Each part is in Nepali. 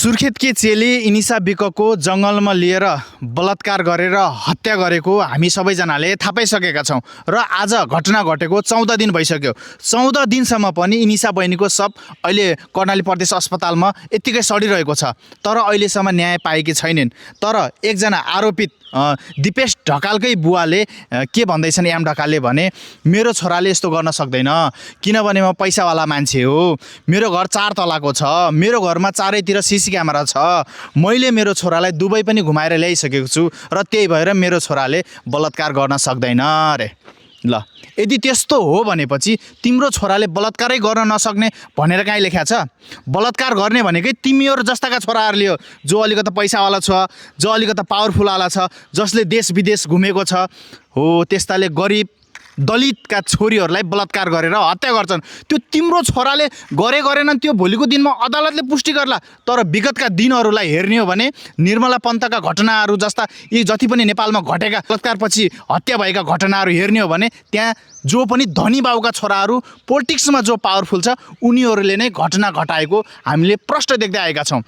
सुर्खेतकी चेली इनिसा बिकको जङ्गलमा लिएर बलात्कार गरेर हत्या गरेको हामी सबैजनाले थाहा पाइसकेका छौँ र आज घटना घटेको 14 दिन भइसक्यो। 14 दिनसम्म पनि इनिसा बहिनीको शव अहिले कर्णाली प्रदेश अस्पतालमा यत्तिकै सडिरहेको छ, तर अहिलेसम्म न्याय पाएकी छैनन्। तर एकजना आरोपित दिपेश ढकालकै बुवाले के भन्दैछन्, एम ढकालले भने मेरो छोराले यस्तो गर्न सक्दैन, किनभने म पैसावाला मान्छे हो, मेरो घर 4 तलाको छ, मेरो घरमा चारैतिर सिसी क्यामेरा छ, मैले मेरो छोरालाई दुबई पनि घुमाएर ल्याइसकेको छु र त्यही भएर मेरो छोराले बलात्कार गर्न सक्दैन रे। ल, यदि त्यस्तो हो भनेपछि तिम्रो छोराले बलात्कारै गर्न नसक्ने भनेर कहीँ लेख्या छ? बलात्कार गर्ने भनेकै तिमीहरू जस्ताका छोराहरूले हो, जो अलिकति पैसावाला छ, जो अलिकति पावरफुलवाला छ, जसले देश विदेश घुमेको छ हो, त्यस्ताले गरिब दलितका छोरीहरूलाई बलात्कार गरेर हत्या गर्छन्। त्यो तिम्रो छोराले गरेनन्, त्यो भोलिको दिनमा अदालतले पुष्टि गर्ला। तर विगतका दिनहरूलाई हेर्ने हो भने निर्मला पन्तका घटनाहरू जस्ता यी जति पनि नेपालमा घटेका बलात्कारपछि हत्या भएका घटनाहरू हेर्ने हो भने त्यहाँ जो पनि धनी बाउका छोराहरू पोलिटिक्समा जो पावरफुल छ उनीहरूले नै घटना घटाएको हामीले प्रष्ट देख्दै आएका छौँ।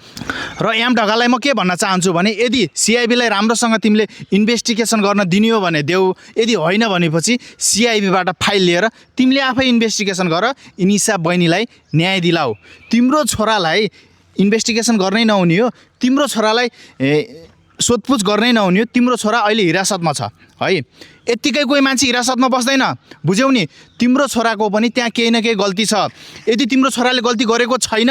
र एम ढकाललाई म के भन्न चाहन्छु भने यदि सिआइबीलाई राम्रोसँग तिमीले इन्भेस्टिगेसन गर्न दिने हो भने देऊ, यदि होइन भनेपछि सिआइबीबाट फाइल लिएर तिमीले आफै इन्भेस्टिगेसन गर, इनिसा बहिनीलाई न्याय दिलाऊ। तिम्रो छोरालाई इन्भेस्टिगेसन गर्नै नहुने हो, तिम्रो छोरालाई सोधपुछ गर्नै नहुने हो। तिम्रो छोरा अहिले हिरासतमा छ है, यत्तिकै कोही मान्छे हिरासतमा बस्दैन, बुझ्यौ नि? तिम्रो छोराको पनि त्यहाँ केही न केही गल्ती छ। यदि तिम्रो छोराले गल्ती गरेको छैन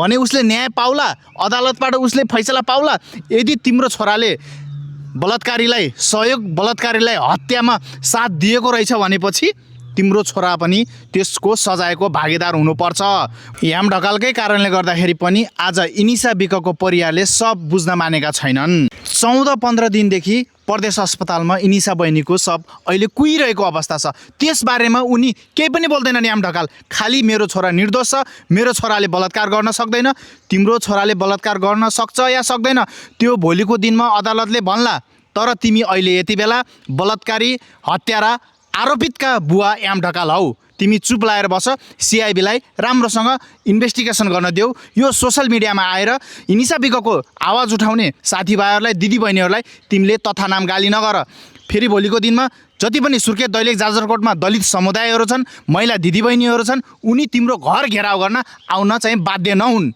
भने उसले न्याय पाउला, अदालतबाट उसले फैसला पाउला। यदि तिम्रो छोराले बलात्कारीलाई हत्यामा साथ दिएको रहेछ भनेपछि तिम्रो छोरा पनि त्यसको सजायको भागीदार हुनुपर्छ। एम ढकालकै कारणले गर्दाखेरि पनि आज इनिसा बिकको परिवारले सब बुझ्न मानेका छैनन्। 14-15 दिनदेखि प्रदेश अस्पतालमा इनिसा बहिनीको शव अहिले कुहिरहेको अवस्था छ। त्यसबारेमा उनी केही पनि बोल्दैनन्। एम ढकाल खालि मेरो छोरा निर्दोष छ, मेरो छोराले बलात्कार गर्न सक्दैन। तिम्रो छोराले बलात्कार गर्न सक्छ या सक्दैन त्यो भोलिको दिनमा अदालतले भन्ला। तर तिमी अहिले यति बेला बलात्कारी हत्यारा आरोपितका बुवा एम ढकाल हौ। तिमी चुप लाएर बस, सिआइबीलाई राम्रोसँग इन्भेस्टिगेसन गर्न देऊ। यो सोसल मिडियामा आएर इनिसा बिकको आवाज उठाउने साथीभाइहरूलाई, दिदीबहिनीहरूलाई तिमीले तथा नाम गाली नगर। फेरि भोलिको दिनमा जति पनि सुर्खेत, दैलेख, जाजरकोटमा दलित समुदायहरू छन्, महिला दिदीबहिनीहरू छन्, उनी तिम्रो घर घेराउ गर्न आउन चाहिँ बाध्य नहुन्।